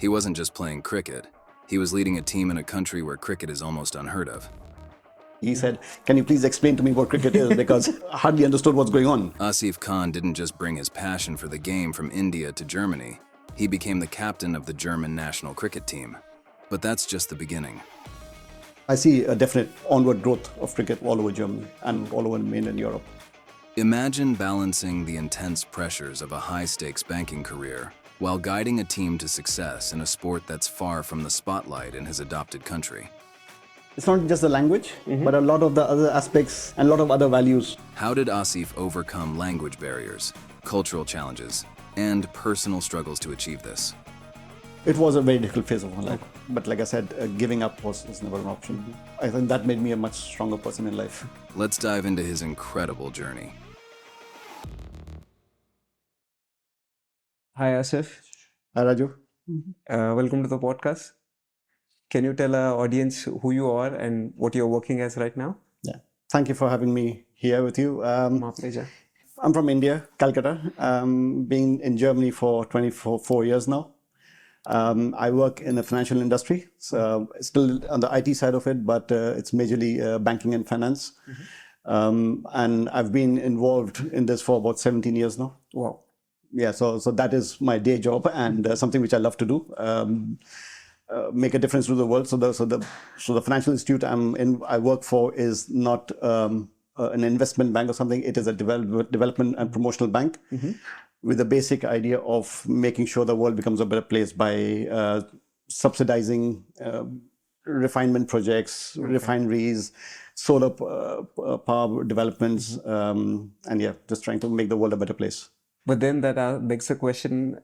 He wasn't just playing cricket, he was leading a team in a country where cricket is almost unheard of. He said, "Can you please explain to me what cricket is?" Because I hardly understood what's going on. Asif Khan didn't just bring his passion for the game from India to Germany, he became the captain of the German national cricket team. But that's just the beginning. I see a definite onward growth of cricket all over Germany and all over mainland Europe. Imagine balancing the intense pressures of a high-stakes banking career while guiding a team to success in a sport that's far from the spotlight in his adopted country. It's not just the language, but a lot of the other aspects and a lot of other values. How did Asif overcome language barriers, cultural challenges, and personal struggles to achieve this? It was a very difficult phase of my life. But like I said, giving up was never an option. I think that made me a much stronger person in life. Let's dive into his incredible journey. Hi, Asif. Hi, Raju. Welcome to the podcast. Can you tell our audience who you are and what you're working as right now? Yeah. Thank you for having me here with you. My pleasure. I'm from India, Calcutta. Been in Germany for 24 years now. I work in the financial industry, so still on the IT side of it, but it's majorly banking and finance. And I've been involved in this for about 17 years now. Wow. Yeah, so that is my day job and something which I love to do. Make a difference to the world. So the financial institute I work for is not an investment bank or something. It is a development and promotional bank with the basic idea of making sure the world becomes a better place by subsidizing refinement projects, refineries, solar power developments, and yeah, just trying to make the world a better place. But then that begs the question,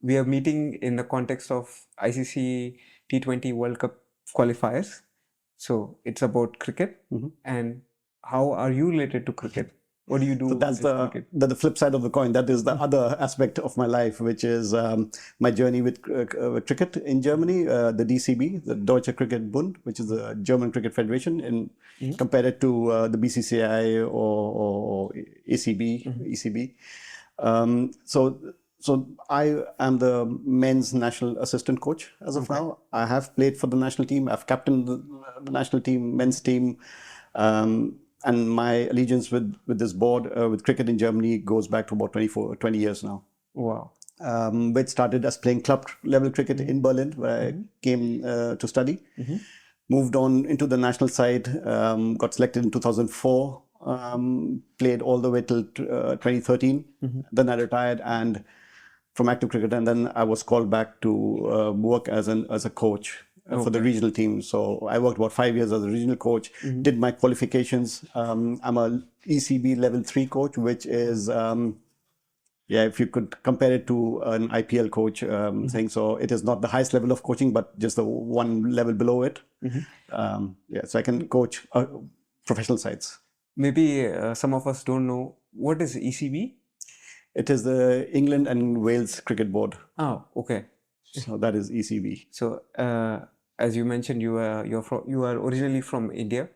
we are meeting in the context of ICC T20 World Cup qualifiers. So it's about cricket. And how are you related to cricket? What do you do? So that's the flip side of the coin. That is the other aspect of my life, which is my journey with cricket in Germany, the DCB, the Deutsche Cricket Bund, which is the German Cricket Federation, compared to the BCCI or ECB. So I am the men's national assistant coach as of now. I have played for the national team. I've captained the national team, men's team. And my allegiance with this board, with cricket in Germany, goes back to about 20 years now. Wow. Which started as playing club level cricket in Berlin, where I came to study. Moved on into the national side, got selected in 2004, played all the way till 2013. Then I retired and from active cricket, and then I was called back to work as a coach for the regional team. So I worked about 5 years as a regional coach, did my qualifications. I'm a ECB level 3 coach, which is, if you could compare it to an IPL coach thing. So it is not the highest level of coaching, but just the one level below it. So I can coach professional sides. Maybe some of us don't know, what is ECB? It is the England and Wales Cricket Board. Oh, okay. So that is ECB. So as you mentioned, you are originally from India.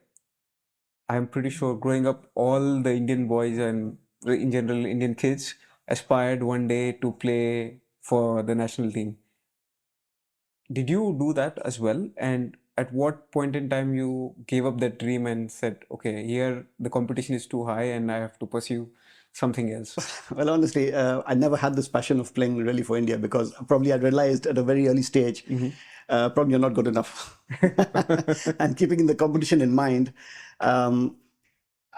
I'm pretty sure growing up, all the Indian boys and in general Indian kids aspired one day to play for the national team. Did you do that as well? And at what point in time you gave up that dream and said, okay, here the competition is too high and I have to pursue something else? Well, honestly, I never had this passion of playing really for India because probably I realized at a very early stage, probably you're not good enough. And keeping the competition in mind, I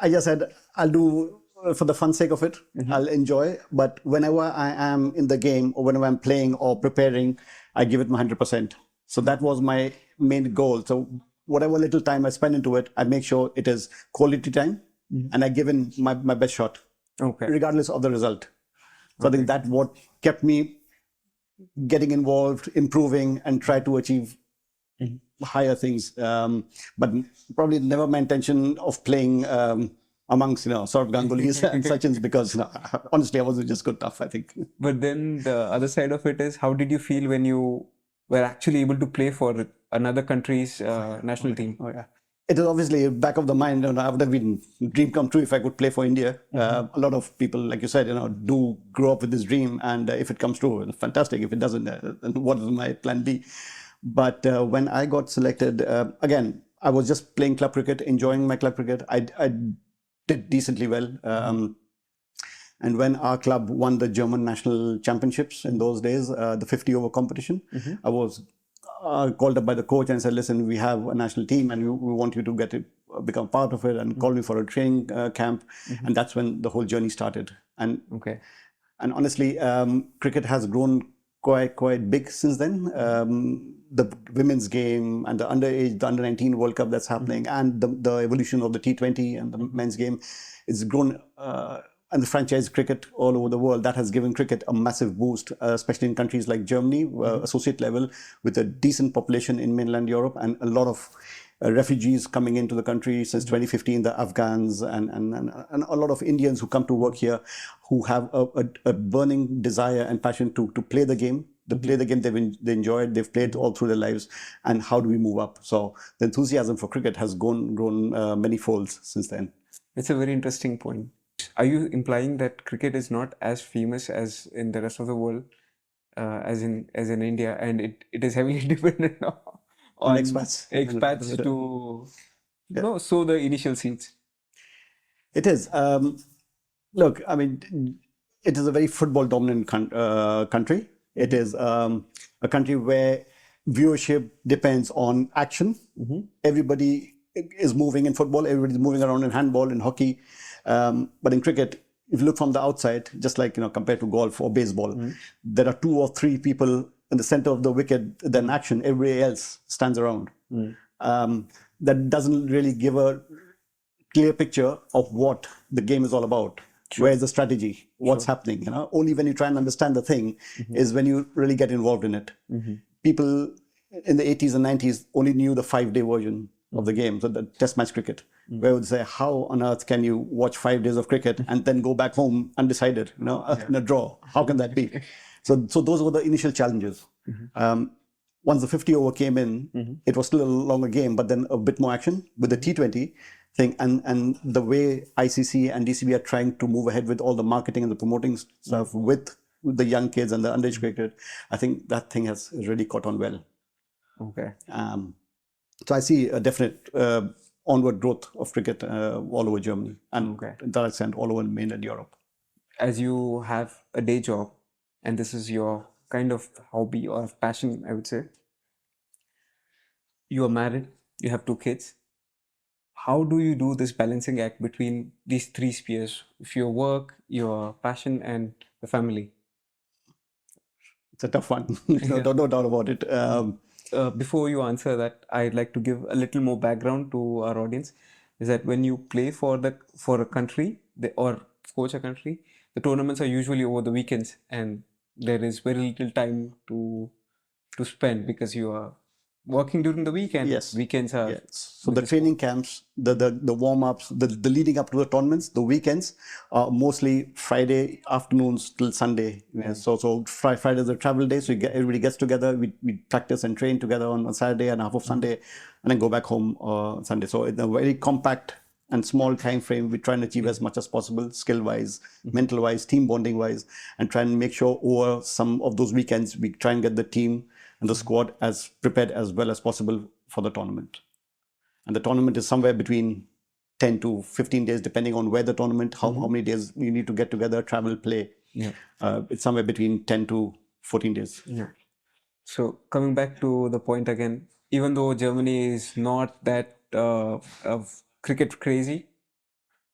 just said, I'll do for the fun sake of it. I'll enjoy. But whenever I am in the game or whenever I'm playing or preparing, I give it my 100%. So that was my main goal. So whatever little time I spend into it, I make sure it is quality time and I give in my best shot. Okay. Regardless of the result. So I think that's what kept me getting involved, improving, and try to achieve higher things. But probably never my intention of playing amongst, sort of Gangullis and Sachins because, honestly, I wasn't just good enough, I think. But then the other side of it is, how did you feel when you were actually able to play for another country's national team? Oh, yeah. it is obviously back of the mind, and I would have been dream come true if I could play for India. A lot of people, like you said, do grow up with this dream, and if it comes true, fantastic. If it doesn't, then what is my plan B? But when I got selected, again, I was just playing club cricket, enjoying my club cricket. I did decently well. And when our club won the German national championships in those days, the 50 over competition, I was called up by the coach and said, listen, we have a national team and we want you to become part of it, and called me for a training camp. And that's when the whole journey started. And honestly, cricket has grown quite big since then. The women's game and the under 19 World Cup that's happening, and the evolution of the T20 and the men's game, it's grown. And the franchise cricket all over the world, that has given cricket a massive boost, especially in countries like Germany, associate level, with a decent population in mainland Europe, and a lot of refugees coming into the country since 2015, the Afghans and a lot of Indians who come to work here, who have a burning desire and passion to play the game. They play the game they enjoy it, they've played all through their lives, and how do we move up? So the enthusiasm for cricket has grown many folds since then. It's a very interesting point. Are you implying that cricket is not as famous as in the rest of the world, as in India, and it is heavily dependent on expats to sow the initial seeds? It is. Look, I mean, it is a very football dominant country. It is a country where viewership depends on action. Everybody is moving in football. Everybody's moving around in handball, in hockey. But in cricket, if you look from the outside, just like, compared to golf or baseball, there are 2 or 3 people in the center of the wicket, then action, everybody else stands around. That doesn't really give a clear picture of what the game is all about. Where's the strategy? What's happening? Only when you try and understand the thing is when you really get involved in it. People in the 80s and 90s only knew the 5-day version of the game, so the test match cricket, where would say, how on earth can you watch 5 days of cricket and then go back home undecided, in a draw? How can that be? So those were the initial challenges. Once the 50 over came in, it was still a longer game, but then a bit more action with the T20 thing, and the way ICC and DCB are trying to move ahead with all the marketing and the promoting stuff with the young kids and the underage cricket. I think that thing has really caught on well. So I see a definite onward growth of cricket all over Germany, and to that extent all over mainland Europe. As you have a day job, and this is your kind of hobby or passion, I would say. You are married, you have 2 kids. How do you do this balancing act between these 3 spheres, of your work, your passion, and the family? It's a tough one, no doubt about it. Before you answer that, I'd like to give a little more background to our audience. Is that when you play for a country or coach a country, the tournaments are usually over the weekends, and there is very little time to spend because you are working during the weekend. Yes. Weekends are... Yes. So the training camps, the warm-ups, the leading up to the tournaments, the weekends are mostly Friday afternoons till Sunday. So Friday is the travel day, so everybody gets together, we practice and train together on Saturday and half of Sunday, and then go back home on Sunday. So in a very compact and small time frame, we try and achieve as much as possible, skill-wise, mental-wise, team bonding-wise, and try and make sure over some of those weekends, we try and get the team and the squad as prepared as well as possible for the tournament. And the tournament is somewhere between 10 to 15 days, depending on where the tournament, how many days you need to get together, travel, play. It's somewhere between 10 to 14 days. So coming back to the point again, even though Germany is not that cricket crazy,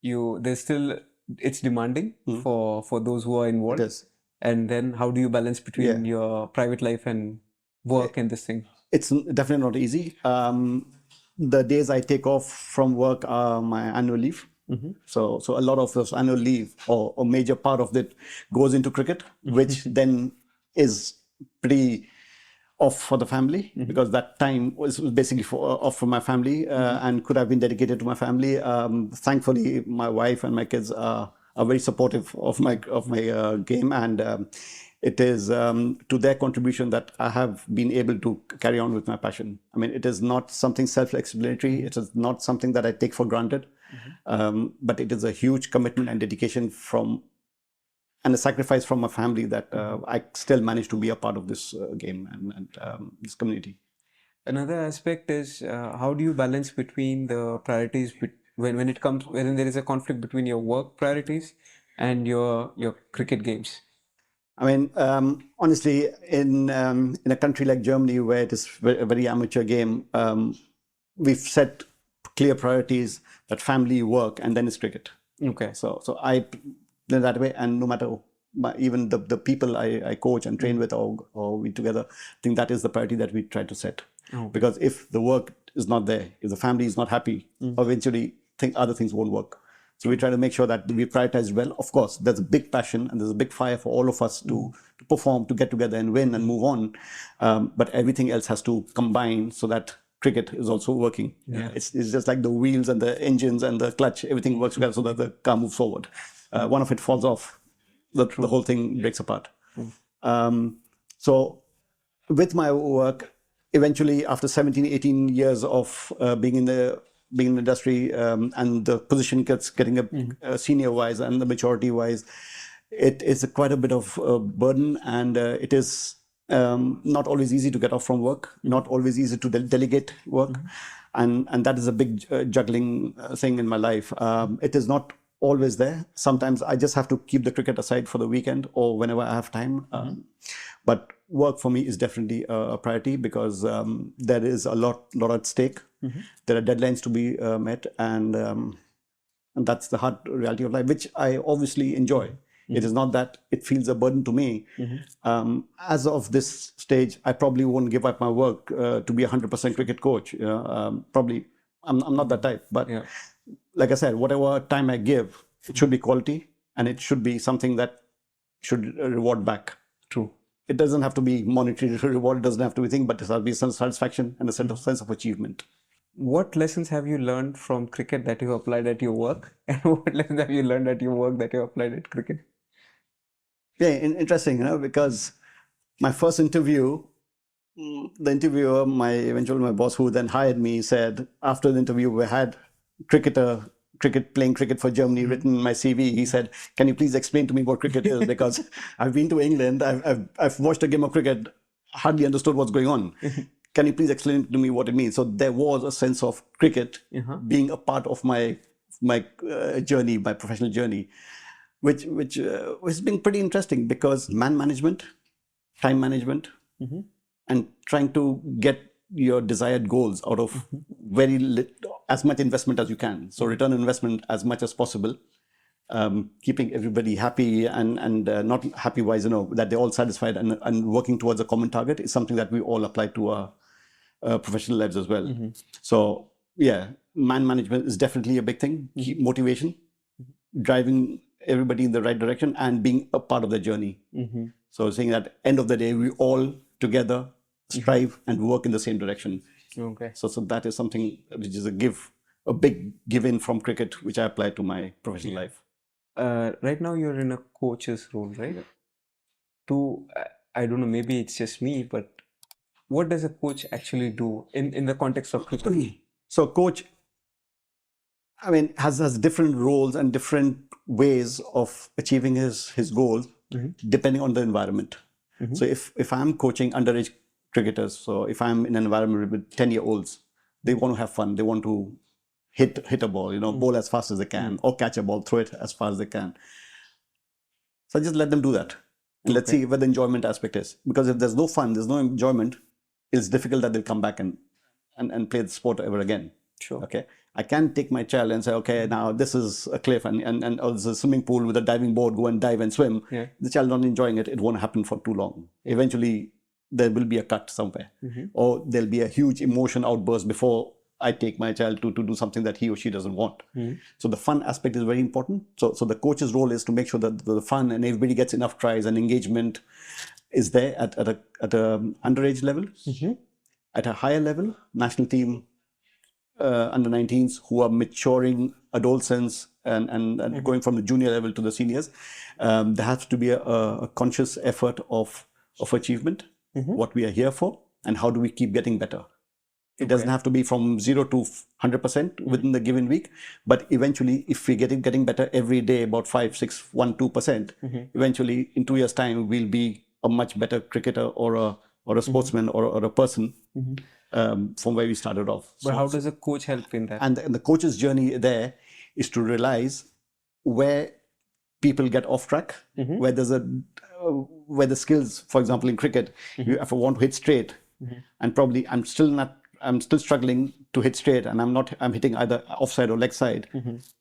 there's still, it's demanding for those who are involved. It is. And then how do you balance between your private life and work and this thing? It's definitely not easy. The days I take off from work are my annual leave. So a lot of those annual leave or a major part of it goes into cricket, which then is pretty off for the family, because that time was basically off for my family and could have been dedicated to my family. Thankfully, my wife and my kids are very supportive of my game, and it is to their contribution that I have been able to carry on with my passion. I mean, it is not something self-explanatory. It is not something that I take for granted, but it is a huge commitment and dedication and a sacrifice from my family that I still manage to be a part of this game and this community. Another aspect is how do you balance between the priorities when there is a conflict between your work priorities and your cricket games? I mean, honestly, in a country like Germany, where it is a very amateur game, we've set clear priorities: that family, work, and then it's cricket. Okay. So I play that way, and no matter even the people I coach and train with or we together, I think that is the priority that we try to set. Because if the work is not there, if the family is not happy, eventually other things won't work. So we try to make sure that we prioritize well. Of course, there's a big passion and there's a big fire for all of us to perform, to get together and win and move on. But everything else has to combine so that cricket is also working. Yeah. It's just like the wheels and the engines and the clutch, everything works together so that the car moves forward. One of it falls off, the whole thing breaks apart. So with my work, eventually after 17, 18 years of being in the industry and the position getting a senior wise and the maturity wise, it is quite a bit of a burden, and it is not always easy to get off from work, not always easy to delegate work. And that is a big juggling thing in my life. It is not always there. Sometimes I just have to keep the cricket aside for the weekend or whenever I have time. But work for me is definitely a priority because there is a lot at stake. There are deadlines to be met, and that's the hard reality of life, which I obviously enjoy. It is not that it feels a burden to me. As of this stage, I probably won't give up my work to be a 100% cricket coach. Probably, I'm not that type. But like I said, whatever time I give, it should be quality, and it should be something that should reward back. True. It doesn't have to be monetary reward. It doesn't have to be thing, but it has to be some satisfaction and a sense of achievement. What lessons have you learned from cricket that you applied at your work, and what lessons have you learned at your work that you applied at cricket? Yeah, interesting, because my first interview, the interviewer, my boss who then hired me, said after the interview we had playing cricket for Germany written in my CV. He said, "Can you please explain to me what cricket is? Because I've been to England, I've watched a game of cricket, hardly understood what's going on. Can you please explain to me what it means?" So there was a sense of cricket being a part of my journey, my professional journey, which has been pretty interesting because man management, time management, and trying to get your desired goals out of as much investment as you can. So return on investment as much as possible, keeping everybody happy and not happy wise, that they're all satisfied and working towards a common target is something that we all apply to our professional lives as well. So yeah, man management is definitely a big thing. Motivation, driving everybody in the right direction and being a part of the journey. So saying that end of the day, we all together strive and work in the same direction. Okay. So that is something which is a big give in from cricket, which I apply to my professional life. Right now you're in a coach's role, right? I don't know, maybe it's just me, but what does a coach actually do in the context of cricket? So coach, I mean, has different roles and different ways of achieving his goals depending on the environment. So if I'm coaching underage cricketers, so if I'm in an environment with 10-year-olds, they want to have fun. They want to hit a ball, bowl as fast as they can, or catch a ball, throw it as far as they can. So I just let them do that. And let's see where the enjoyment aspect is. Because if there's no fun, there's no enjoyment, it's difficult that they'll come back and play the sport ever again. Sure. Okay. I can take my child and say, okay, now this is a cliff and there's a swimming pool with a diving board, go and dive and swim. Yeah. The child not enjoying it, it won't happen for too long. Eventually, there will be a cut somewhere. Or there'll be a huge emotion outburst before I take my child to do something that he or she doesn't want. So the fun aspect is very important. So the coach's role is to make sure that the fun and everybody gets enough tries and engagement is there at a underage level. At a higher level, national team, under 19s who are maturing adolescents and going from the junior level to the seniors, there has to be a conscious effort of achievement, what we are here for, and how do we keep getting better. It doesn't have to be from 0 to 100% within the given week, but eventually, if we're getting better every day, about 5, 6, 1, 2%, eventually in 2 years' time, we'll be a much better cricketer or a sportsman or a person from where we started off. But how does a coach help in that? And the coach's journey there is to realize where people get off track, where there's where the skills, for example, in cricket, if I want to hit straight, and probably I'm still struggling to hit straight, and I'm hitting either offside or leg side.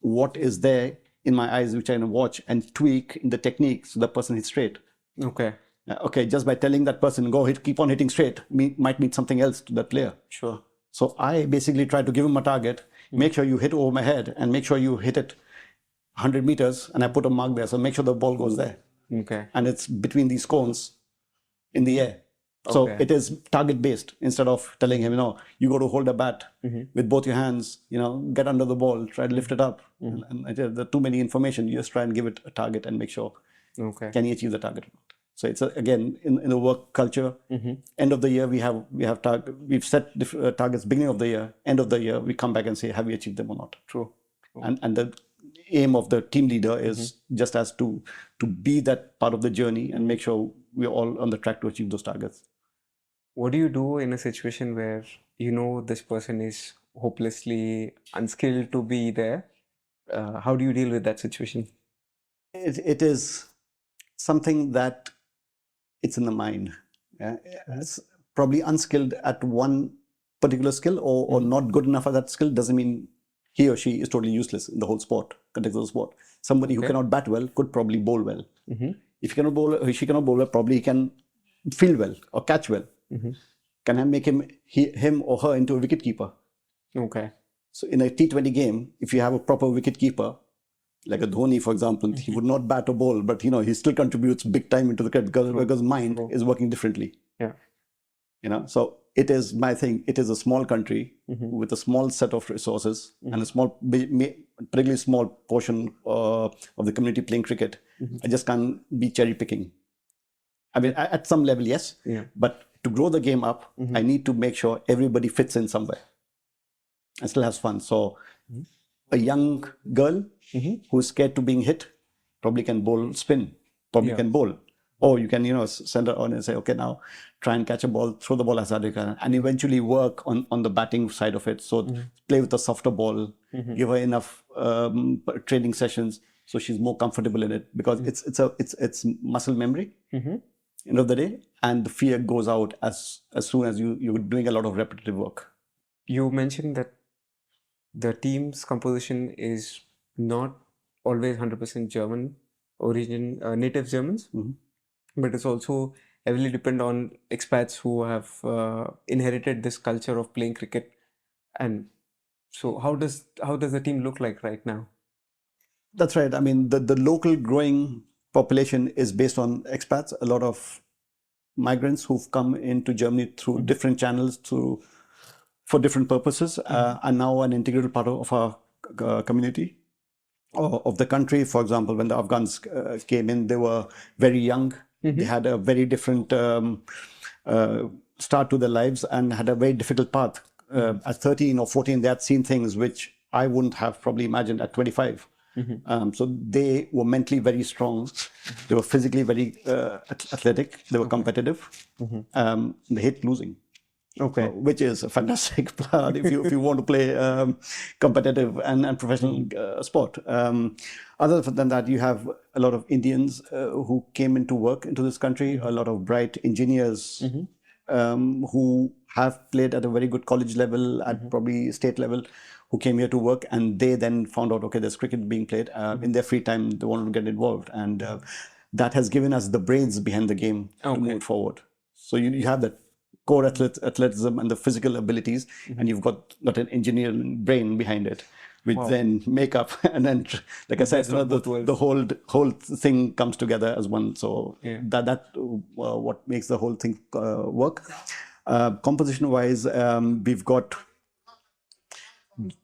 What is there in my eyes which I can watch and tweak in the technique so the person hits straight? Okay, just by telling that person, keep on hitting straight, might mean something else to that player. Sure. So I basically try to give him a target, make sure you hit over my head, and make sure you hit it 100 meters, and I put a mark there. So make sure the ball goes there. Okay. And it's between these cones in the air. So it is target based instead of telling him, you got to hold a bat with both your hands, get under the ball, try to lift it up. And there's too many information. You just try and give it a target and make sure, can he achieve the target or not? So it's again in the work culture. End of the year we've set targets. Beginning of the year, end of the year we come back and say, have we achieved them or not? True. And the aim of the team leader is just as to be that part of the journey and make sure we're all on the track to achieve those targets. What do you do in a situation where this person is hopelessly unskilled to be there? How do you deal with that situation? It is something that it's in the mind. It's probably unskilled at one particular skill or not good enough at that skill doesn't mean he or she is totally useless in the whole sport, context of the sport. Somebody who cannot bat well could probably bowl well. If he cannot bowl, or she cannot bowl well, probably he can field well or catch well. Can I make him or her into a wicket keeper? Okay. So in a T20 game, if you have a proper wicket keeper, like a Dhoni, for example, he would not bat or bowl, but he still contributes big time into the cricket because mind is working differently. Yeah. So it is my thing. It is a small country with a small set of resources and a particularly small portion of the community playing cricket. I just can't be cherry picking. I mean, at some level, yes, but to grow the game up, I need to make sure everybody fits in somewhere and still has fun. So a young girl who's scared to being hit probably can bowl spin, probably can bowl. Or you can, send her on and say, okay, now try and catch a ball, throw the ball as hard as you can, and eventually work on the batting side of it. So play with a softer ball, give her enough training sessions so she's more comfortable in it, because it's muscle memory. End of the day, and the fear goes out as soon as you're doing a lot of repetitive work. You mentioned that the team's composition is not always 100% German origin, native Germans, but it's also heavily dependent on expats who have inherited this culture of playing cricket. And so how does the team look like right now? That's right. I mean, the local growing population is based on expats. A lot of migrants who've come into Germany through different channels for different purposes are now an integral part of our community or of the country. For example, when the Afghans came in, they were very young. They had a very different start to their lives and had a very difficult path. At 13 or 14, they had seen things which I wouldn't have probably imagined at 25. So they were mentally very strong. They were physically very athletic. They were competitive. They hate losing. Okay. Which is a fantastic part if you want to play competitive and professional sport. Other than that, you have a lot of Indians who came into work into this country, a lot of bright engineers who have played at a very good college level, at probably state level, who came here to work, and they then found out, okay, there's cricket being played. In their free time, they wanted to get involved, and that has given us the brains behind the game to move it forward. So you have that core athleticism and the physical abilities, and you've got an engineering brain behind it, which then make up, and then, like I said, the whole thing comes together as one. So that what makes the whole thing work. Composition wise, we've got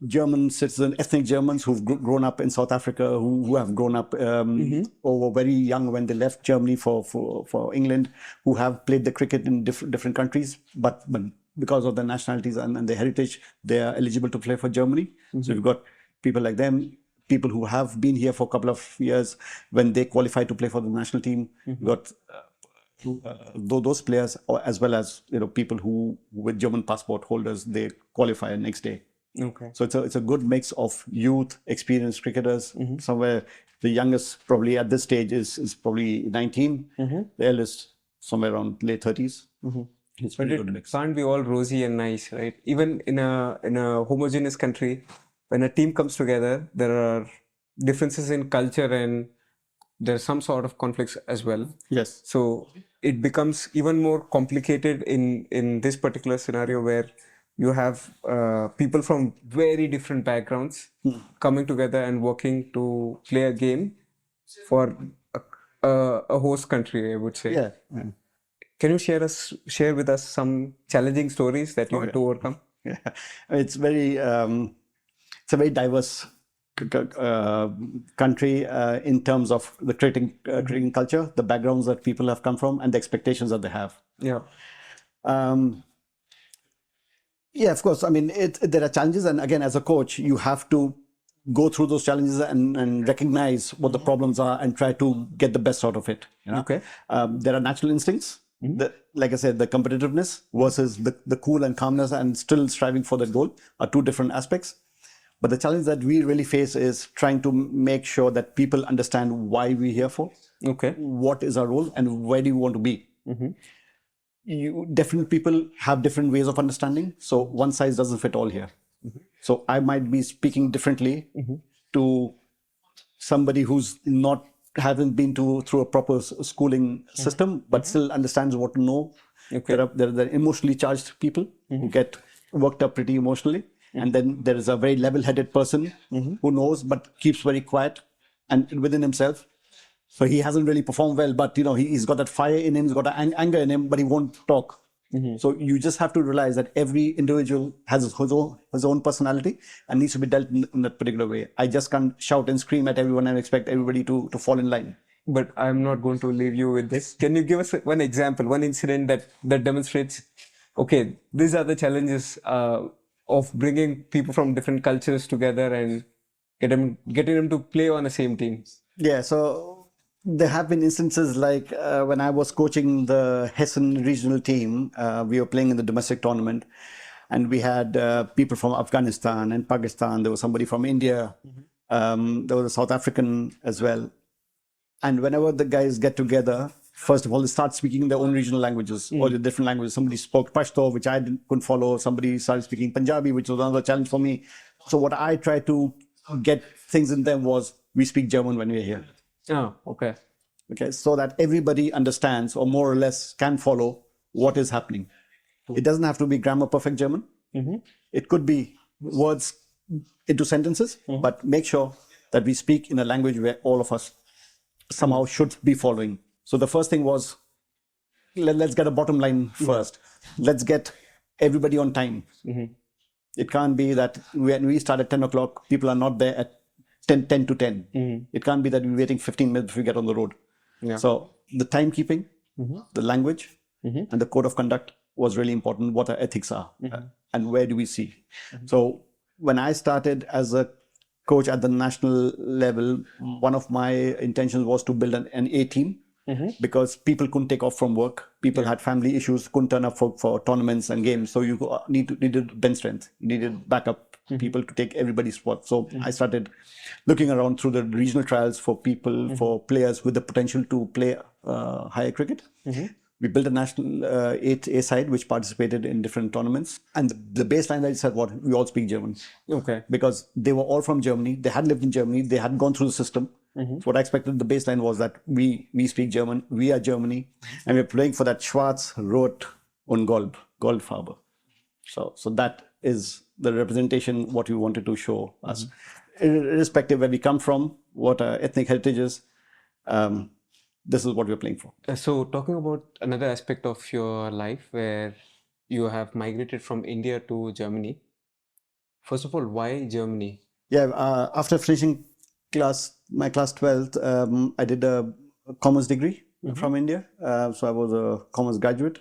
German citizen, ethnic Germans who've grown up in South Africa, who have grown up or were very young when they left Germany for England, who have played the cricket in different countries, but because of their nationalities and their heritage, they are eligible to play for Germany. So we've got people like them, people who have been here for a couple of years when they qualify to play for the national team. We've got those players, as well as people who with German passport holders, they qualify next day. Okay. So it's a good mix of youth, experienced cricketers. Somewhere the youngest probably at this stage is probably 19. The eldest somewhere around late 30s. It's But very it good mix. can't be all rosy and nice, right? Even in a homogeneous country, when a team comes together, there are differences in culture and there's some sort of conflicts as well. Yes. So it becomes even more complicated in this particular scenario where you have people from very different backgrounds coming together and working to play a game for a host country, I would say. Yeah. Can you share with us some challenging stories that you had to overcome? Yeah. It's a very diverse country in terms of the cricketing culture, the backgrounds that people have come from, and the expectations that they have. Yeah. Yeah, of course. I mean, there are challenges, and again, as a coach, you have to go through those challenges and recognize what the problems are and try to get the best out of it. Okay. There are natural instincts, like I said, the competitiveness versus the cool and calmness and still striving for that goal are two different aspects. But the challenge that we really face is trying to make sure that people understand why we're here for, Okay. what is our role, and where do you want to be. Different people have different ways of understanding, so one size doesn't fit all here. So I might be speaking differently to somebody who's hasn't been through a proper schooling system, but still understands what to know. Okay. There are emotionally charged people who get worked up pretty emotionally, and then there is a very level-headed person who knows but keeps very quiet and within himself. So he hasn't really performed well, but he's got that fire in him, he's got that anger in him, but he won't talk. So you just have to realize that every individual has his own personality and needs to be dealt in that particular way. I just can't shout and scream at everyone and expect everybody to fall in line. But I'm not going to leave you with this. Can you give us one example, one incident that demonstrates, okay, these are the challenges of bringing people from different cultures together and getting them to play on the same team? Yeah, so there have been instances like when I was coaching the Hessen regional team, we were playing in the domestic tournament, and we had people from Afghanistan and Pakistan. There was somebody from India. There was a South African as well. And whenever the guys get together, first of all, they start speaking their own regional languages or the different languages. Somebody spoke Pashto, which I couldn't follow. Somebody started speaking Punjabi, which was another challenge for me. So what I tried to get things in them was, we speak German when we're here. Oh, okay. Okay, so that everybody understands or more or less can follow what is happening. It doesn't have to be grammar perfect German. It could be words into sentences, but make sure that we speak in a language where all of us somehow should be following. So the first thing was, let's get a bottom line first. Let's get everybody on time. It can't be that when we start at 10 o'clock, people are not there at 10 to 10. It can't be that we're waiting 15 minutes before we get on the road. Yeah. So the timekeeping, the language, and the code of conduct was really important. What our ethics are and where do we see. So when I started as a coach at the national level, one of my intentions was to build an A team, because people couldn't take off from work. People had family issues, couldn't turn up for tournaments and games. So you needed bench strength, you needed backup people to take everybody's spot. So I started looking around through the regional trials for people, for players with the potential to play higher cricket. We built a national A side which participated in different tournaments. And the baseline that I said, we all speak German. Okay. Because they were all from Germany. They had lived in Germany. They had gone through the system. So what I expected, the baseline was that we speak German. We are Germany. And we're playing for that Schwarz, Rot und Goldfarbe. So that is the representation, what we wanted to show us. Irrespective where we come from, what our ethnic heritage is, this is what we're playing for. So talking about another aspect of your life where you have migrated from India to Germany, First of all, why Germany? Yeah, after finishing my class 12th, I did a commerce degree from India. So I was a commerce graduate.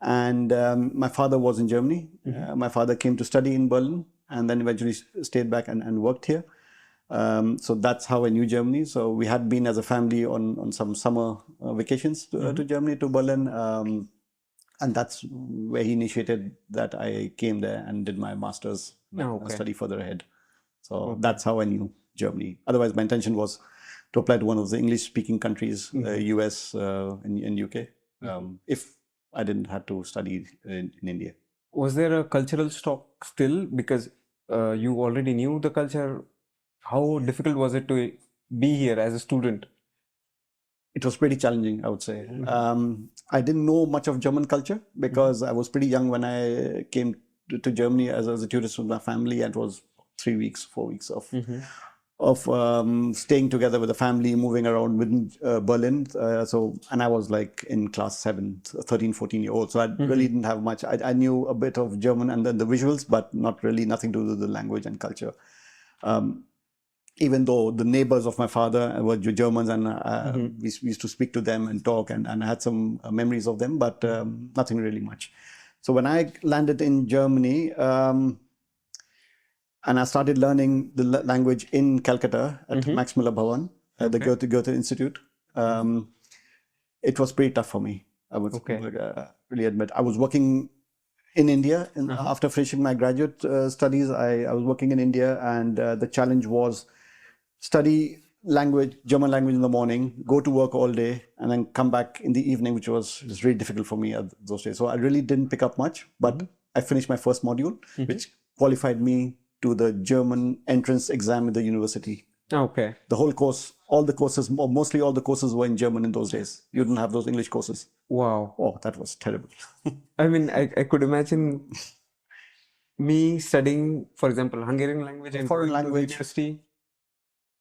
And my father was in Germany. My father came to study in Berlin and then eventually stayed back and worked here. So that's how I knew Germany. So we had been as a family on some summer vacations to Germany, to Berlin. And that's where he initiated that I came there and did my master's study further ahead. So that's how I knew Germany. Otherwise, my intention was to apply to one of the English-speaking countries, US and UK, if I didn't have to study in India. Was there a cultural shock still because you already knew the culture? How difficult was it to be here as a student? It was pretty challenging, I would say. I didn't know much of German culture because I was pretty young when I came to Germany as a tourist with my family, and it was 3 weeks, 4 weeks of staying together with the family, moving around within Berlin. And I was like in class 7, 13, 14-year-old. So I really didn't have much. I knew a bit of German and then the visuals, but nothing to do with the language and culture. Even though the neighbors of my father were Germans, and we used to speak to them and talk, and I had some memories of them, but nothing really much. So when I landed in Germany, and I started learning the language in Calcutta at Max Muller Bhavan, the Goethe Institute, it was pretty tough for me. I would really admit. I was working in India after finishing my graduate studies. I was working in India, and the challenge was study German language in the morning, go to work all day, and then come back in the evening, which was really difficult for me at those days. So I really didn't pick up much, but I finished my first module, which qualified me to the German entrance exam in the university. Okay. The whole course, mostly all the courses were in German in those days. You didn't have those English courses. Wow. Oh, that was terrible. I mean, I could imagine me studying, for example, Hungarian language and foreign going to language. university.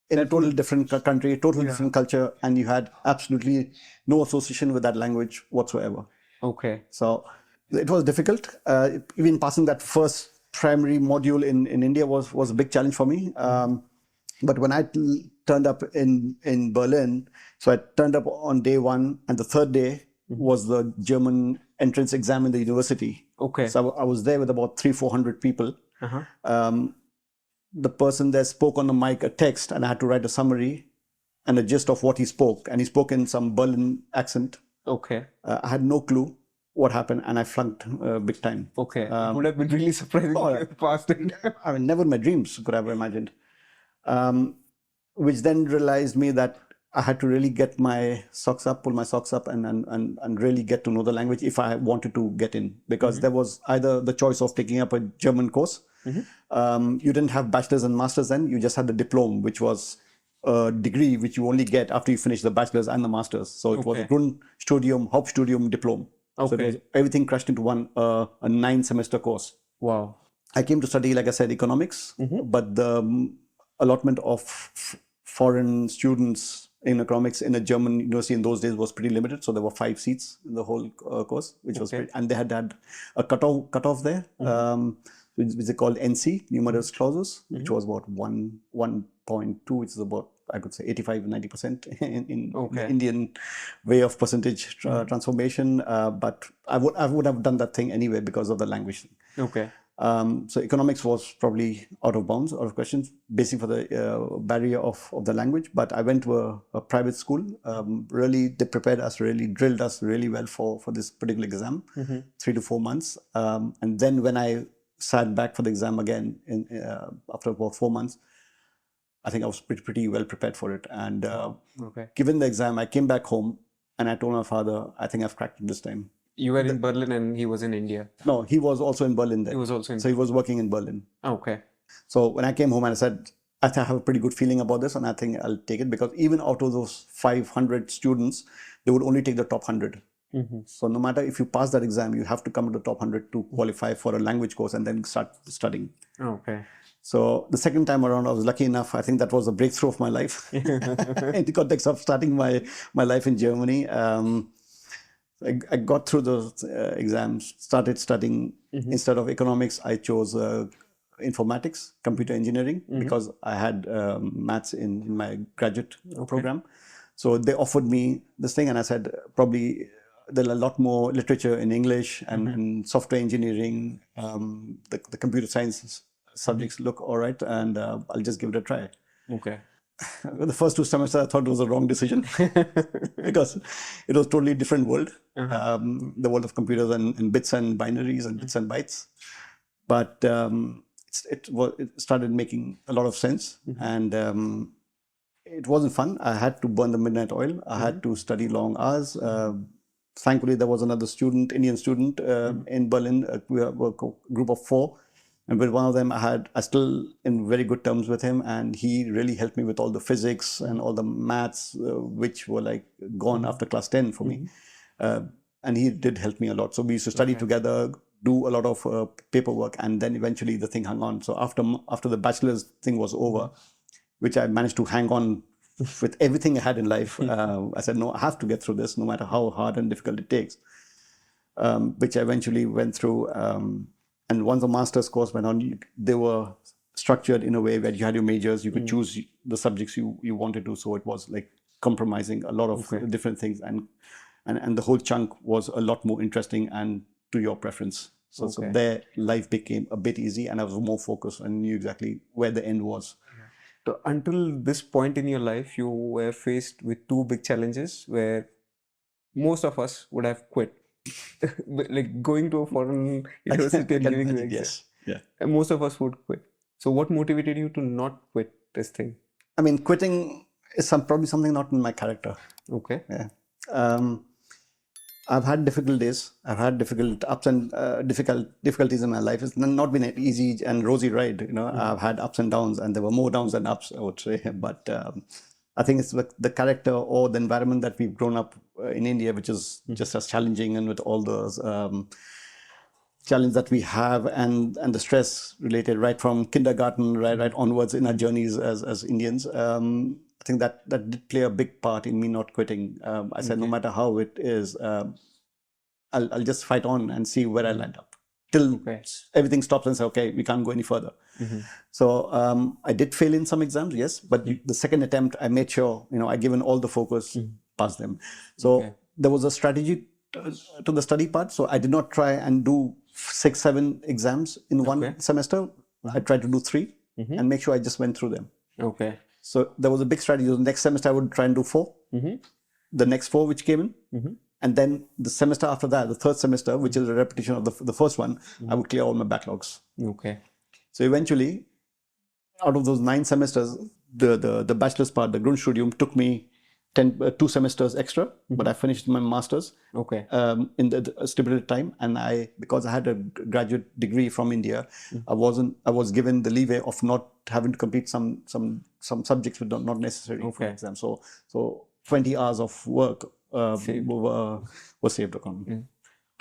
In a total different country, total different culture, and you had absolutely no association with that language whatsoever. Okay. So it was difficult. Even passing that first primary module in India was a big challenge for me. But when I turned up in Berlin, so I turned up on day 1, and the third day was the German entrance exam in the university. Okay. So I was there with about 300-400 people. The person there spoke on the mic a text, and I had to write a summary and a gist of what he spoke. And he spoke in some Berlin accent. Okay. I had no clue what happened, and I flunked big time. Okay. It would have been really surprising if you passed it. I mean, never in my dreams could I have imagined. Which then realized me that I had to really get my socks up, pull my socks up, and really get to know the language if I wanted to get in. Because there was either the choice of taking up a German course. You didn't have bachelor's and master's then. You just had the diploma, which was a degree which you only get after you finish the bachelor's and the master's. So it was a Grundstudium, Hauptstudium, diploma. So it was everything crushed into one, a 9-semester course. Wow. I came to study, like I said, economics, but the allotment of foreign students in economics in a German university in those days was pretty limited. So there were 5 seats in the whole course, which was pretty, and they had a cutoff there, which they called NC, numerous clauses, which was about 1.2, which is about, I could say, 85-90% in the Indian way of percentage transformation. But I would have done that thing anyway because of the language thing. Okay. So economics was probably out of bounds, out of questions, basically for the barrier of the language. But I went to a private school. Really, they prepared us, really drilled us really well for this particular exam, 3 to 4 months. And then when I sat back for the exam again after about 4 months, I think I was pretty well prepared for it. And given the exam, I came back home and I told my father, I think I've cracked it this time. You were in Berlin and he was in India? No, he was also in Berlin then. He was also in. So he was working in Berlin. Okay. So when I came home and I said, I think I have a pretty good feeling about this and I think I'll take it, because even out of those 500 students, they would only take the top 100. So no matter if you pass that exam, you have to come to the top 100 to qualify for a language course and then start studying. Okay. So the second time around, I was lucky enough. I think that was a breakthrough of my life in the context of starting my life in Germany. I got through those exams, started studying. Instead of economics, I chose informatics, computer engineering, because I had maths in my graduate program. So they offered me this thing, and I said, probably there's a lot more literature in English and software engineering. The computer science subjects look all right, and I'll just give it a try. Okay. The first 2 semesters, I thought it was a wrong decision because it was totally different world, the world of computers and bits and binaries and bits and bytes. But it started making a lot of sense, and it wasn't fun. I had to burn the midnight oil. I had to study long hours. Thankfully, there was another student, Indian student in Berlin. We were a group of 4. And with one of them, I still in very good terms with him, and he really helped me with all the physics and all the maths, which were like gone after class 10 for me. And he did help me a lot. So we used to study together, do a lot of paperwork, and then eventually the thing hung on. So after the bachelor's thing was over, which I managed to hang on with everything I had in life, I said, no, I have to get through this, no matter how hard and difficult it takes, which I eventually went through. And once the master's course went on, they were structured in a way where you had your majors, you could choose the subjects you wanted to. So it was like compromising a lot of different things. And the whole chunk was a lot more interesting and to your preference. So their life became a bit easy, and I was more focused and knew exactly where the end was. So until this point in your life, you were faced with 2 big challenges where most of us would have quit. Like going to a foreign university and giving the exam. Yes. Yeah. And most of us would quit. So what motivated you to not quit this thing? I mean, quitting is probably something not in my character. Okay. Yeah. I've had difficult days. I've had difficult ups and difficulties in my life. It's not been an easy and rosy ride. I've had ups and downs, and there were more downs than ups, I would say. But I think it's the character or the environment that we've grown up in India, which is just as challenging, and with all those challenges that we have, and the stress related right from kindergarten right onwards in our journeys as Indians. I think that did play a big part in me not quitting. I said, no matter how it is, I'll just fight on and see where I land up till everything stops and say, okay, we can't go any further. So I did fail in some exams, yes, but the second attempt, I made sure, I given all the focus, passed them. So there was a strategy to the study part. So I did not try and do 6, 7 exams in one semester. I tried to do 3 and make sure I just went through them. Okay. So there was a big strategy. The next semester I would try and do 4. The next 4 which came in. And then the semester after that, the third semester, which is a repetition of the first one, I would clear all my backlogs. Okay. So eventually, out of those 9 semesters, the bachelor's part, the Grundstudium, took me 2 semesters extra, but I finished my master's in the stipulated time. And because I had a graduate degree from India, I was given the leeway of not having to complete some subjects which are not necessary for exam. So 20 hours of work were saved upon me.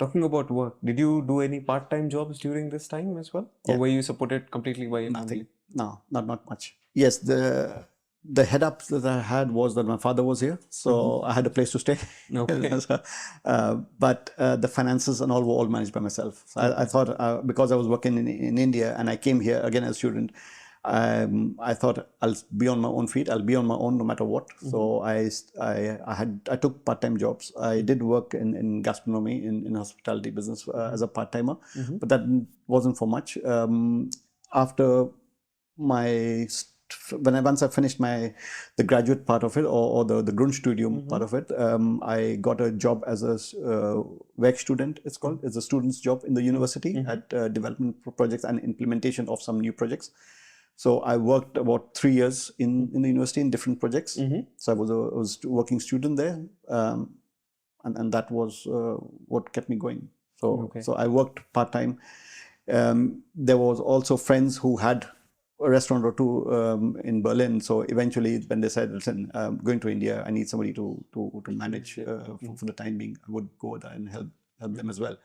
Talking about work, did you do any part-time jobs during this time as well? Or were you supported completely by your family? No, not much. Yes, the head up that I had was that my father was here, so I had a place to stay. But the finances and all were all managed by myself. So I thought because I was working in India and I came here again as a student, I thought I'll be on my own feet. I'll be on my own no matter what. So I took part-time jobs. I did work in gastronomy in hospitality business as a part-timer, but that wasn't for much. After once I finished the graduate part of it or the Grundstudium part of it, I got a job as a Werkstudent, it's called. It's a student's job in the university at development projects and implementation of some new projects. So I worked about 3 years in the university in different projects. So I was a working student there, and that was what kept me going. So I worked part-time. There was also friends who had a restaurant or 2 in Berlin. So eventually, when they said, "Listen, going to India, I need somebody to manage for the time being," I would go there and help them as well.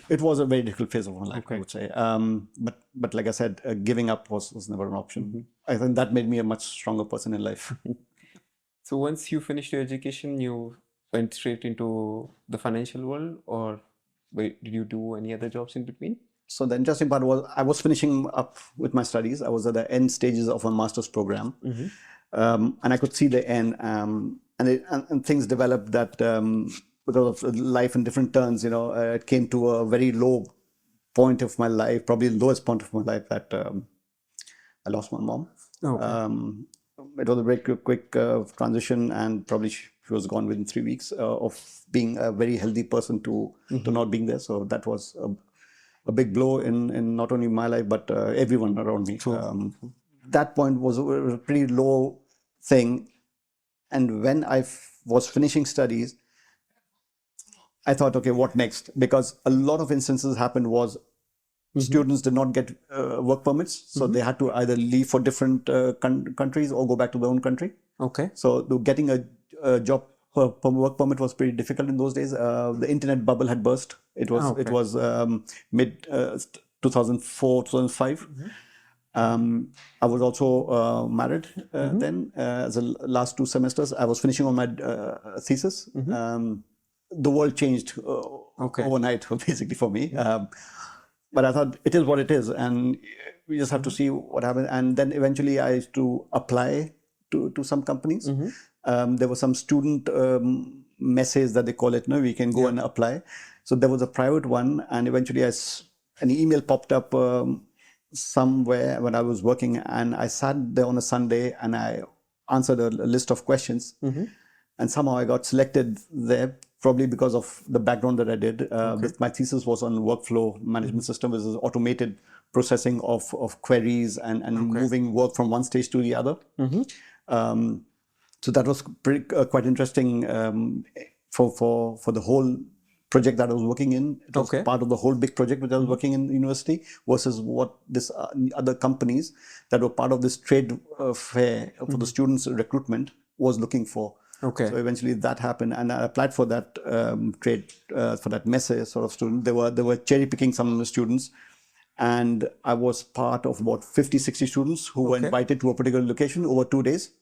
It was a very difficult phase of my life, I would say. But like I said, giving up was never an option. I think that made me a much stronger person in life. So once you finished your education, you went straight into the financial world, or did you do any other jobs in between? So the interesting part was I was finishing up with my studies. I was at the end stages of a master's program, and I could see the end. And things developed that because of life in different turns, it came to a very low point of my life, probably the lowest point of my life, that I lost my mom. It was a very quick transition, and probably she was gone within 3 weeks of being a very healthy person to not being there. So that was a big blow in not only my life but everyone around me. That point was a pretty low thing, and when I was finishing studies, I thought, okay, what next? Because a lot of instances happened was students did not get work permits, so they had to either leave for different countries or go back to their own country. Okay. So getting a job work permit was pretty difficult in those days. The internet bubble had burst. It was mid 2004, 2005. I was also married then. As the last 2 semesters, I was finishing on my thesis. The world changed overnight, basically, for me. But I thought it is what it is, and we just have to see what happens. And then eventually I used to apply to some companies. There was some student message that they call it. No, we can go and apply. So there was a private one, and eventually an email popped up somewhere when I was working, and I sat there on a Sunday and I answered a list of questions, and somehow I got selected there. Probably because of the background that I did. My thesis was on workflow management system, which is automated processing of queries and moving work from one stage to the other. So that was quite interesting for the whole project that I was working in. It was part of the whole big project which I was working in university, versus what this other companies that were part of this trade fair for the students' recruitment was looking for. So eventually that happened, and I applied for that trade for that messe sort of student. They were cherry picking some students, and I was part of about 50, 60 students who were invited to a particular location over 2 days,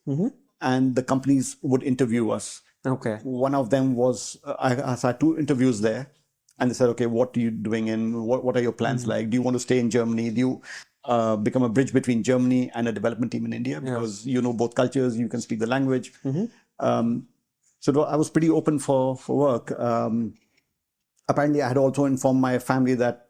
and the companies would interview us. One of them was I had 2 interviews there, and they said, okay, what are you doing in? What are your plans like? Do you want to stay in Germany? Do you become a bridge between Germany and a development team in India, because you know both cultures, you can speak the language. So I was pretty open for work. Apparently, I had also informed my family that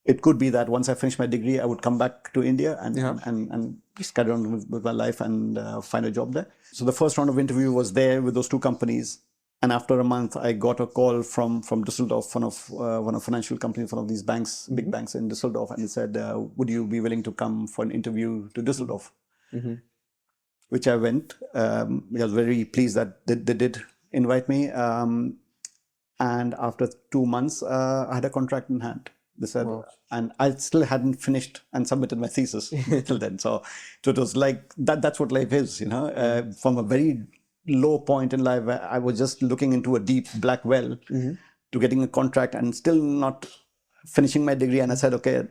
it could be that once I finish my degree, I would come back to India and just carry on with my life and find a job there. So the first round of interview was there with those 2 companies. And after a month, I got a call from Düsseldorf, one of financial companies, one of these banks, big banks in Düsseldorf, and they said, "Would you be willing to come for an interview to Düsseldorf?" Which I went. I was very pleased that they did invite me. And after 2 months, I had a contract in hand. They said, and I still hadn't finished and submitted my thesis till then. So it was like that's what life is, From a very low point in life, I was just looking into a deep black well to getting a contract and still not finishing my degree. And I said, okay,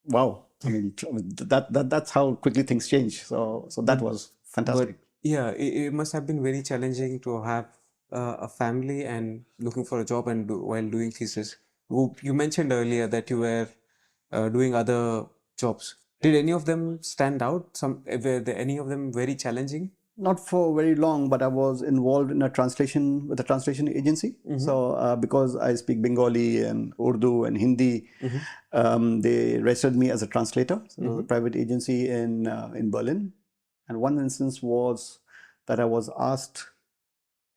wow. I mean, that's how quickly things change. So that was fantastic. But it must have been very challenging to have a family and looking for a job and while doing thesis. You mentioned earlier that you were doing other jobs. Did any of them stand out? Were any of them very challenging? Not for very long, but I was involved in a translation agency. So because I speak Bengali and Urdu and Hindi, they registered me as a translator. So it was a private agency in Berlin. And one instance was that I was asked,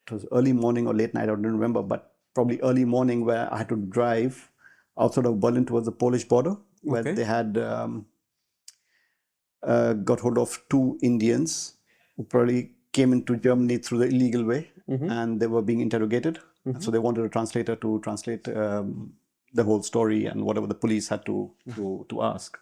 it was early morning or late night, I don't remember, but probably early morning, where I had to drive outside of Berlin towards the Polish border, where they had got hold of 2 Indians who probably came into Germany through the illegal way, and they were being interrogated. So they wanted a translator to translate the whole story and whatever the police had to ask.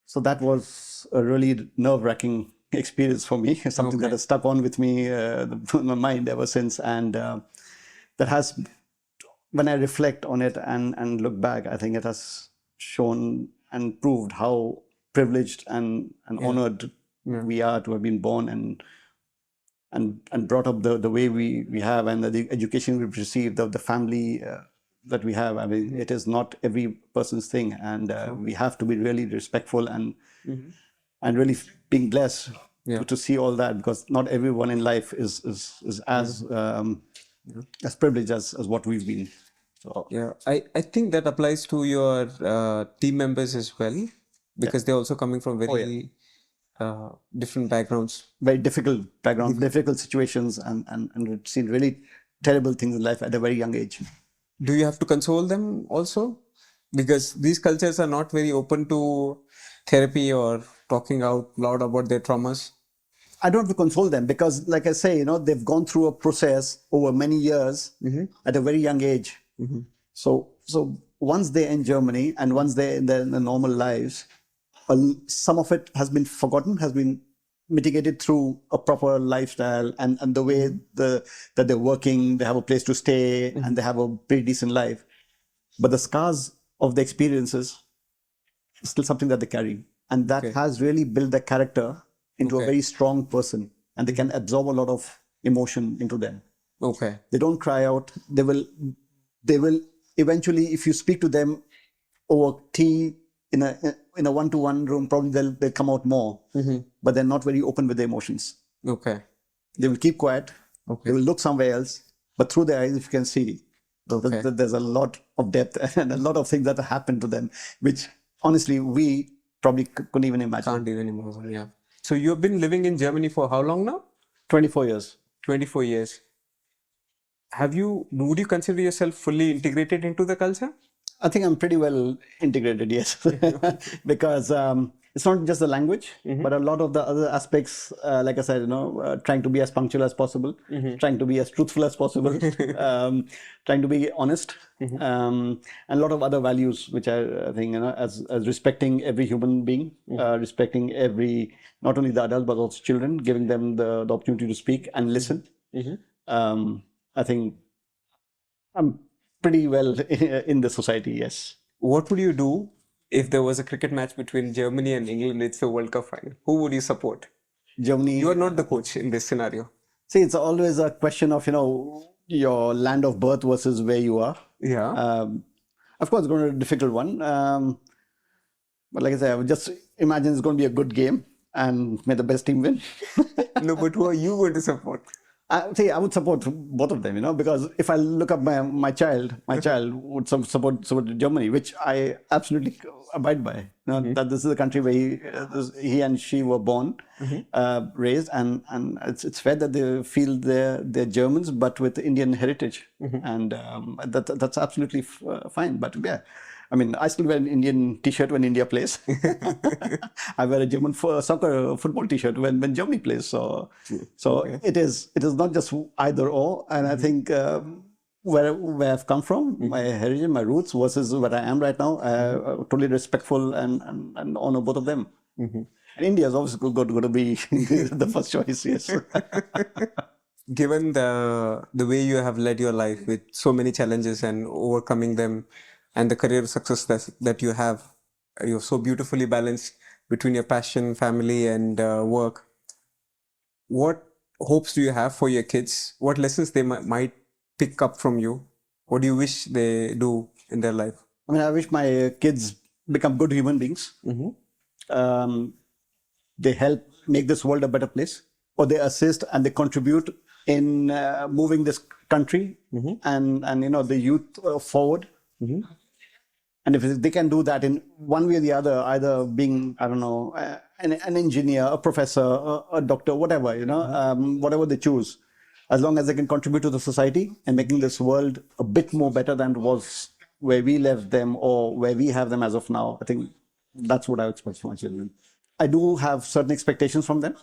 So that was a really nerve-wracking experience for me, something that has stuck on with me in my mind ever since. And that has, when I reflect on it and look back, I think it has shown and proved how privileged and honored we are to have been born and brought up the way we have, and the education we've received, the family that we have. I mean, it is not every person's thing, and we have to be really respectful and really being blessed to see all that, because not everyone in life is as privileged as what we've been. So I think that applies to your team members as well, because they're also coming from very different backgrounds. Very difficult backgrounds, difficult situations, and we've seen really terrible things in life at a very young age. Do you have to console them also? Because these cultures are not very open to therapy or talking out loud about their traumas. I don't have to console them because, like I say, they've gone through a process over many years at a very young age. So once they're in Germany and once they're in their normal lives, some of it has been forgotten, has been mitigated through a proper lifestyle and the way that they're working, they have a place to stay and they have a pretty decent life. But the scars of the experiences is still something that they carry. And that has really built their character into a very strong person, and they can absorb a lot of emotion into them. They don't cry out. They will eventually, if you speak to them over tea in a one-to-one room, probably they'll come out more, but they're not very open with their emotions. They will keep quiet. They will look somewhere else, but through their eyes, if you can see, there's a lot of depth and a lot of things that happen to them, which honestly we probably couldn't even imagine. Can't even imagine. Yeah. So you've been living in Germany for how long now? 24 years. 24 years. Would you consider yourself fully integrated into the culture? I think I'm pretty well integrated, yes. Because it's not just the language, but a lot of the other aspects, like I said, trying to be as punctual as possible, trying to be as truthful as possible, trying to be honest, and a lot of other values, which I think, as respecting every human being, respecting not only the adults, but also children, giving them the opportunity to speak and listen. I think I'm pretty well in the society, yes. What would you do if there was a cricket match between Germany and England? It's a World Cup final. Who would you support? Germany. You are not the coach in this scenario. See, it's always a question of, your land of birth versus where you are. Yeah. Of course, it's going to be a difficult one. But like I said, I would just imagine it's going to be a good game and may the best team win. No, but who are you going to support? I would support both of them, because if I look up my child would support Germany, which I absolutely abide by. That this is a country where he and she were born, raised, and it's fair that they feel they're Germans, but with Indian heritage, and that's absolutely fine. But yeah. I mean, I still wear an Indian T-shirt when India plays. I wear a German football T-shirt when Germany plays. So it is not just either or. And I think where I've come from, my heritage, my roots versus where I am right now, totally respectful and honor both of them. And India is obviously going to be the first choice. Yes. Given the way you have led your life with so many challenges and overcoming them, and the career success that you're so beautifully balanced between your passion, family, and work. What hopes do you have for your kids? What lessons they might pick up from you? What do you wish they do in their life? I mean, I wish my kids become good human beings. They help make this world a better place, or they assist and they contribute in moving this country and the youth forward. And if they can do that in one way or the other, either being, I don't know, an engineer, a professor, a doctor, whatever, whatever they choose, as long as they can contribute to the society and making this world a bit more better than it was where we left them or where we have them as of now, I think that's what I expect from my children. I do have certain expectations from them,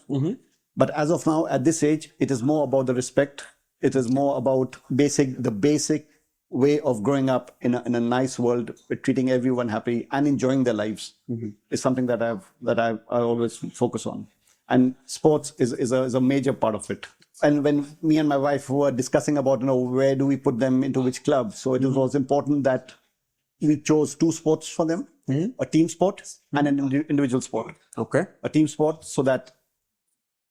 but as of now, at this age, it is more about the respect. It is more about the basic way of growing up in a nice world, treating everyone happy and enjoying their lives is something that I always focus on. And sports is a major part of it. And when me and my wife were discussing about, where do we put them into which club? So it was important that we chose two sports for them, a team sport and an individual sport. Okay. A team sport so that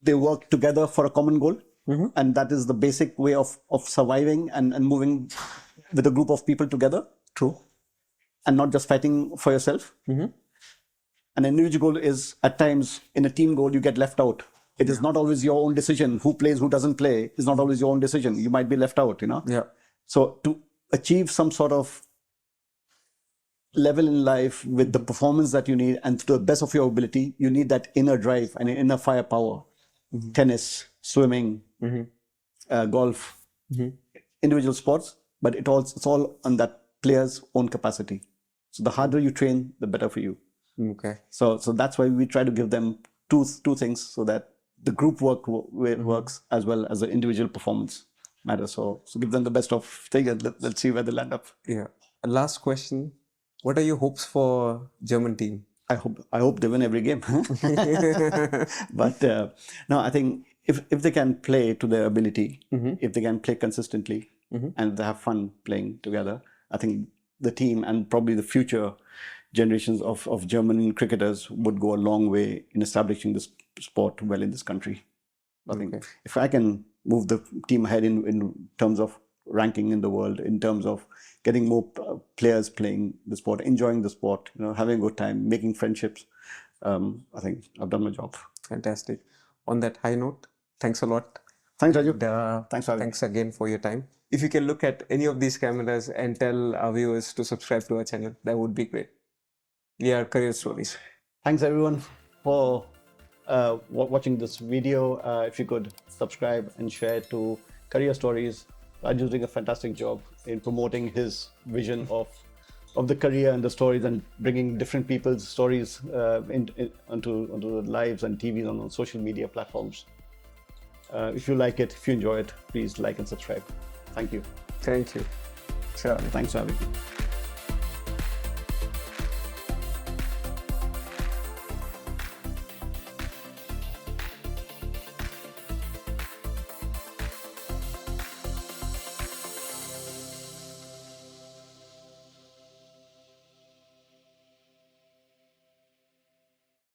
they work together for a common goal. And that is the basic way of surviving and moving with a group of people together. True. And not just fighting for yourself. An individual goal is, at times, in a team goal, you get left out. It is not always your own decision. Who plays, who doesn't play is not always your own decision. You might be left out, Yeah. So to achieve some sort of level in life with the performance that you need and to the best of your ability, you need that inner drive and inner firepower. Tennis, swimming, golf, individual sports, but it's all on that player's own capacity. So the harder you train, the better for you. Okay. So that's why we try to give them two things so that the group work works as well as the individual performance matters. So give them the best of things and let's see where they land up. Yeah. Last question. What are your hopes for German team? I hope they win every game. But no, I think if they can play to their ability, if they can play consistently, and they have fun playing together, I think the team and probably the future generations of German cricketers would go a long way in establishing this sport well in this country. I think if I can move the team ahead in terms of ranking in the world, in terms of getting more players playing the sport, enjoying the sport, having a good time, making friendships, I think I've done my job. Fantastic. On that high note, thanks a lot. Thanks, Raju. Thanks for having me. Thanks again for your time. If you can look at any of these cameras and tell our viewers to subscribe to our channel, that would be great. We are Career Stories. Thanks everyone for watching this video. If you could subscribe and share to Career Stories. Raju's doing a fantastic job in promoting his vision of the career and the stories and bringing different people's stories onto the lives and TVs on social media platforms. If you like it, if you enjoy it, please like and subscribe. Thank you. Thank you. Sure. Thanks for having me.